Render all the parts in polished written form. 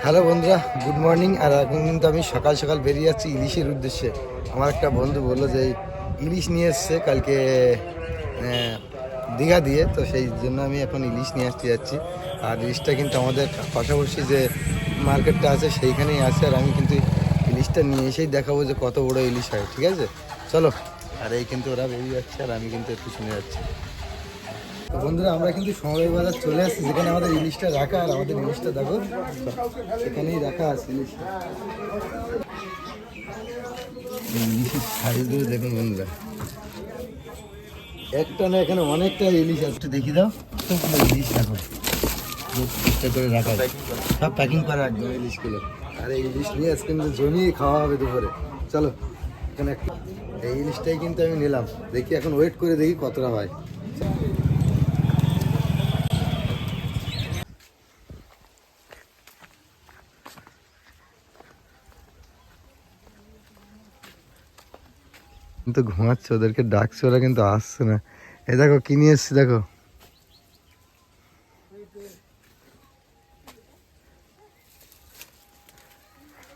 Hello বন্ধুরা, good morning. আর এখন কিন্তু আমি সকাল সকাল বেরিয়ে যাচ্ছি ইলিশের উদ্দেশ্যে। আমার একটা বন্ধু বললো যে ইলিশ নিয়ে এসছে কালকে দীঘা দিয়ে, তো সেই জন্য আমি এখন ইলিশ নিয়ে আসতে যাচ্ছি। আর ইলিশটা কিন্তু আমাদের পাশাপাশি যে মার্কেটটা আছে সেইখানেই আছে। আর আমি কিন্তু ইলিশটা নিয়ে এসেই দেখাবো যে কত বড় ইলিশ হয়, ঠিক আছে? চলো। আর এই কিন্তু ওরা বেরিয়ে যাচ্ছে আর আমি কিন্তু একটু শুনে যাচ্ছি। তো বন্ধুরা, আমরা কিন্তু সময় বাজার চলে আসছি, যেখানে আমাদের ইলিশটা রাখা। আর আমাদের ইলিশটা দেখো, এখানেই রাখা আছে ইলিশটা। ইলিশের সাইজগুলো দেখুন বন্ধুরা, একটা না এখানে অনেকটা ইলিশ আছে। দেখি দাও, কতগুলো ইলিশ দেখো চেষ্টা করে রাখা, সব প্যাকিং করা একদম ইলিশগুলো। আর এই ইলিশ নিয়ে আজকে কিন্তু জমিয়ে খাওয়া হবে দুপুরে। চলো, এখানে এই ইলিশটাই কিন্তু আমি নিলাম। দেখি এখন ওয়েট করে দেখি কতটা হয়। কিন্তু ঘুমাচ্ছে, ওদেরকে ডাকছে, ওরা কিন্তু আসছে না। এই দেখো কি নিয়ে এসছি, দেখো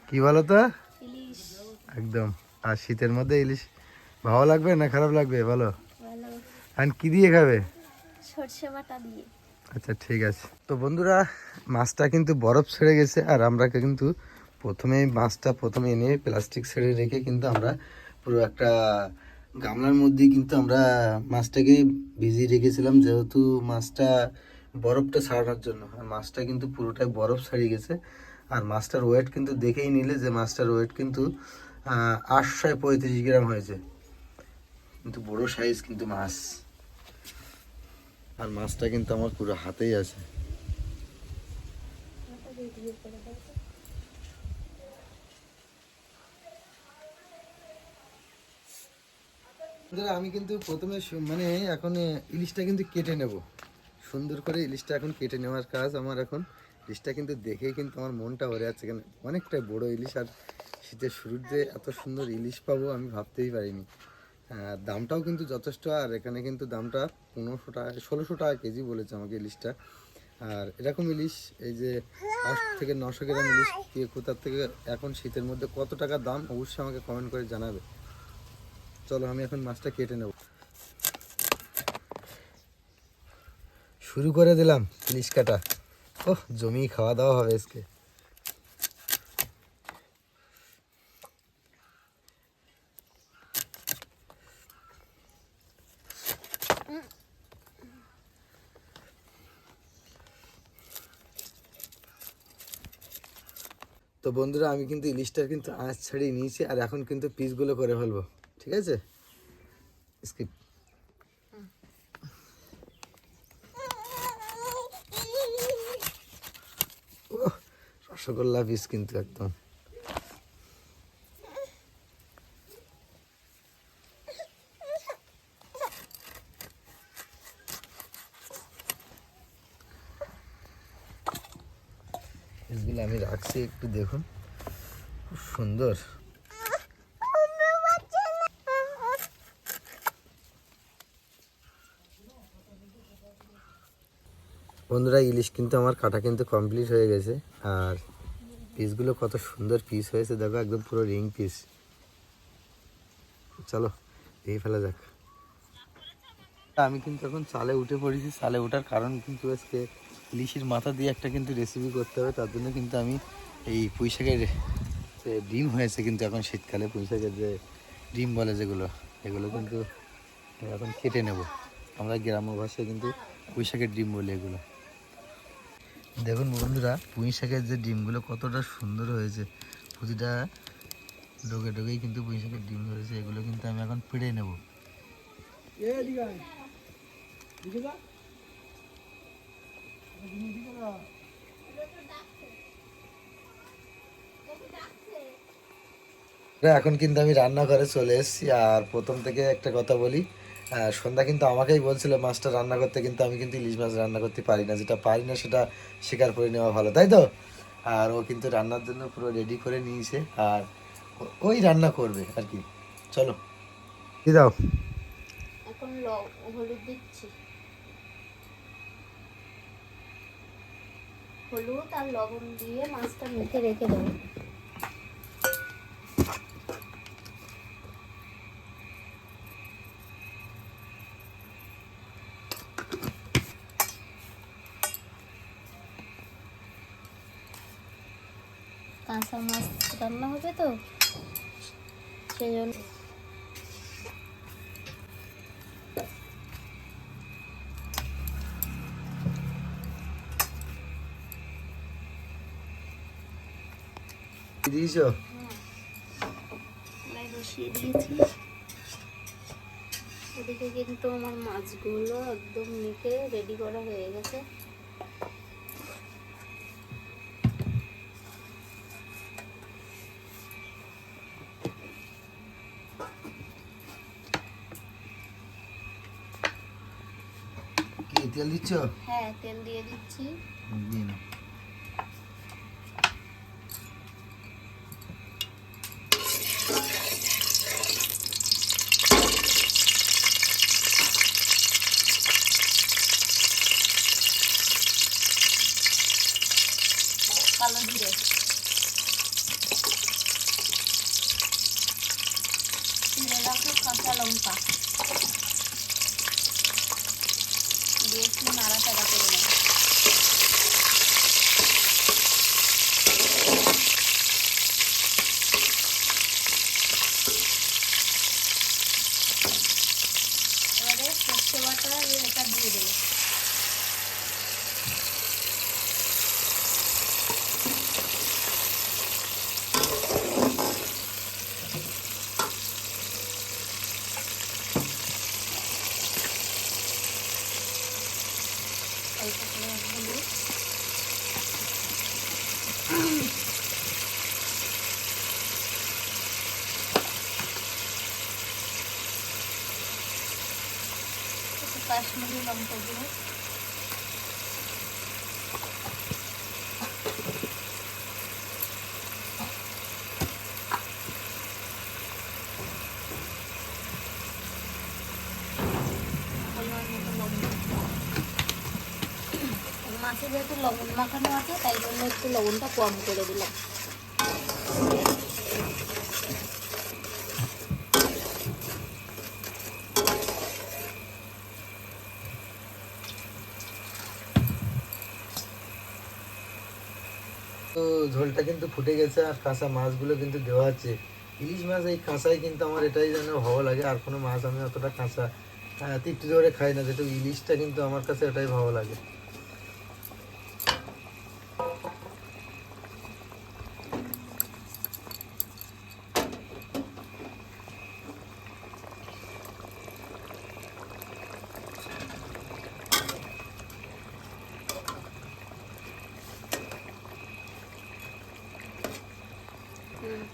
কি বলো তো, ইলিশ একদম। আর শীতের মধ্যে ইলিশ ভালো লাগবে না খারাপ লাগবে বলো? ভালো। আর কি দিয়ে খাবে? সরষে বাটা দিয়ে। আচ্ছা ঠিক আছে। তো বন্ধুরা, মাছটা কিন্তু বরফ ছেড়ে গেছে। আর আমরা কিন্তু প্রথমে এনে প্লাস্টিক ছেড়ে রেখে কিন্তু আমরা পুরো একটা গামলার মধ্যে কিন্তু আমরা মাছটাকে ভিজিয়ে রেখেছিলাম, যেহেতু মাছটা বরফটা ছাড়ানোর জন্য। আর মাছটা কিন্তু পুরোটাই বরফ ছাড়িয়ে গেছে। আর মাছটার ওয়েট কিন্তু দেখেই নিলে যে মাছটার ওয়েট কিন্তু 835 গ্রাম হয়েছে, কিন্তু বড় সাইজ কিন্তু মাছ। আর মাছটা কিন্তু আমার পুরো হাতেই আছে। আমি কিন্তু প্রথমে মানে এখন ইলিশটা কিন্তু কেটে নেব, সুন্দর করে ইলিশটা এখন কেটে নেওয়ার কাজ আমার এখন। ইলিশটা কিন্তু দেখেই কিন্তু আমার মনটা ভরে যাচ্ছে, কেন অনেকটাই বড় ইলিশ। আর শীতের শুরুর যে এত সুন্দর ইলিশ পাবো আমি ভাবতেই পারিনি। দামটাও কিন্তু যথেষ্ট। আর এখানে কিন্তু দামটা 1500 টাকা 1600 টাকা কেজি বলেছে আমাকে ইলিশটা। আর এরকম ইলিশ, এই যে 800 থেকে 900 গ্রাম ইলিশ কোথার থেকে এখন শীতের মধ্যে কত টাকা দাম, অবশ্যই আমাকে কমেন্ট করে জানাবে। চলো, আমি এখন মাছটা কেটে নেব, শুরু করে দিলাম ইলিশ কাটা। ওহ, জমি খাওয়া দাওয়া হবে আজকে। তো বন্ধুরা, আমি কিন্তু ইলিশটার কিন্তু আঁচ ছাড়িয়ে নিয়েছি। আর এখন কিন্তু পিসগুলো করে ফেলবো, ঠিক আছে? স্কিপ। রসগোল্লা পিস কিন্তু একদম। পিসগুলো আমি রাখছি, একটু দেখুন, খুব সুন্দর। বন্ধুরা, ইলিশ কিন্তু আমার কাটা কিন্তু কমপ্লিট হয়ে গেছে। আর পিসগুলো কত সুন্দর পিস হয়েছে দেখো, একদম পুরো রিং পিস। চলো, দিয়ে ফেলা যাক। আমি কিন্তু এখন চালে উঠে পড়েছি। চালে ওঠার কারণ কিন্তু আজকে ইলিশের মাথা দিয়ে একটা কিন্তু রেসিপি করতে হবে। তার জন্য কিন্তু আমি এই পুঁই শাকের যে ডিম হয়েছে কিন্তু এখন শীতকালে পুঁই শাকের যে ডিম বলে যেগুলো, এগুলো কিন্তু এখন কেটে নেব। আমরা গ্রাম্য ভাষায় কিন্তু পুঁই শাকের ডিম বলি এগুলো। দেখুন বন্ধুরা, পুঁই শাকের যে ডিমগুলো কতটা সুন্দর হয়েছে, প্রতিটা ডোগে ডোগেই কিন্তু পুঁই শাকের ডিম হয়েছে। এগুলো কিন্তু আমি এখন পেড়ে নেব। এখন কিন্তু আমি রান্নাঘরে চলে এসেছি। আর প্রথম থেকে একটা কথা বলি, সন্ধ্যা কিন্তু আমাকেই বলছিল মাছটা রান্না করতে, কিন্তু আমি কিন্তু ইলিশ মাছ রান্না করতে পারি না। যেটা পারি না সেটা স্বীকার করে নেওয়া ভালো, তাই তো? আর ও কিন্তু রান্নার জন্য পুরো রেডি করে নিয়েছে। আর ওই রান্না করবে আর কি। চলো, কি দাও। এখন হলুদ দিচ্ছি। হলুদ আর লবণ দিয়ে মাছটা মেখে রেখে দেবো। কাঁচা মাছ রান্না হবে তো সেই জন্য। দিয়েছো? বসিয়ে দিয়েছি। ওদিকে কিন্তু আমার মাছগুলো একদম মেখে রেডি করা হয়ে গেছে। কি তেল দিচ্ছ? হ্যাঁ, তেল দিয়ে দিচ্ছি। দিয়ে নাও। কালো জিরে, চিড়ে রাখা কাঁচা লঙ্কা দিয়ে একটু নাড়াচাড়া করে নেব। এবারে সর্ষে বাটা এটা দিয়ে দেবো। অল্প করে হলুদ, একটু কাশ্মীরি লঙ্কা গুঁড়ো, পরিমাণ মতো লবণ। মাছে যেহেতু লবণ মাখানো আছে তাই জন্য একটু লবণটা কম করে দিলাম। তো ঝোলটা কিন্তু ফুটে গেছে আর কাঁচা মাছগুলো কিন্তু দেওয়া আছে। ইলিশ মাছ এই কাঁচাই কিন্তু আমার এটাই যেন ভালো লাগে, আর কোনো মাছ আমি অতটা কাঁচা তৃপ্তি ধরে খাই না, যেহেতু ইলিশটা কিন্তু আমার কাছে এটাই ভালো লাগে।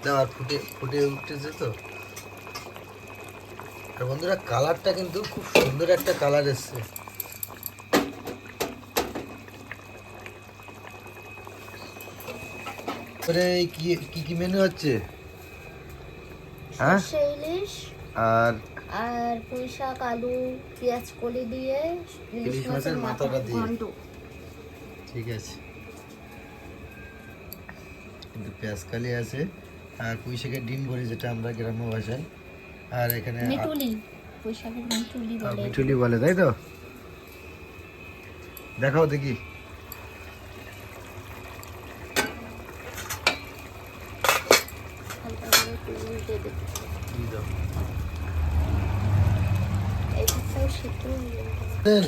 দাও, আর ফুটে ফুটে উঠতেছে তো। আর বন্ধুরা কালারটা কিন্তু খুব সুন্দর একটা কালার এসছে। কি কি কি মেনু হচ্ছে? হ্যাঁ, সর্ষে ইলিশ আর আর পুঁই শাক, আলু, পেঁয়াজ কলি দিয়ে ইলিশ মাছের মাথাটা দিয়ে। ঘন্ট। ঠিক আছে, কিন্তু পেঁয়াজ কালি আছে আর পুঁই শাকের ডিম বড়ি, যেটা আমরা গ্রাম্য ভাষায়, আর এখানে মিটুলি, পুঁই শাকের মিটুলি বলে। মিঠুলি বলে, তাই তো? দেখাও দেখি। হালকা করে একটু উল্টে দেবো। দিয়ে দাও। এই দিকটাও সিদ্ধ হয়ে যাবে। তেল,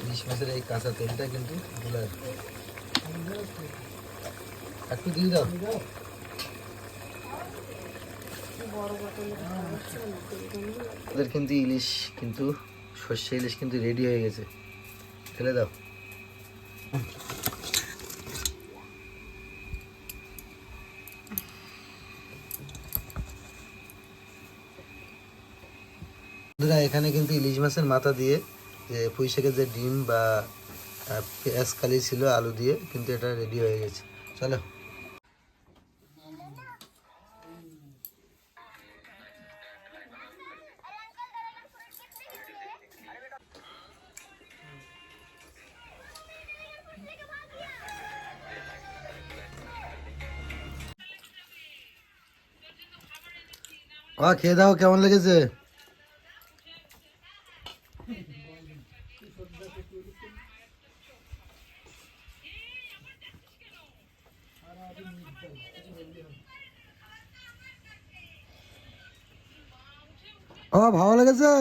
ইলিশ মাছের এই কাঁচা তেলটা কিন্তু গুলা একটু দিয়ে দাও। বড় বোতলে হচ্ছে না তেল গন্ধ। ওদের কিন্তু ইলিশ কিন্তু সর্ষে ইলিশ কিন্তু রেডি হয়ে গেছে, ফেলে দাও। বন্ধুরা এখানে কিন্তু ইলিশ মাছের মাথা দিয়ে যে পুঁই শাকের যে ডিম বা পেঁয়াজ কালি ছিল আলু দিয়ে কিন্তু এটা রেডি হয়ে গেছে। চলো। খেয়ে দাও, কেমন লেগেছে? ভালো লেগেছে।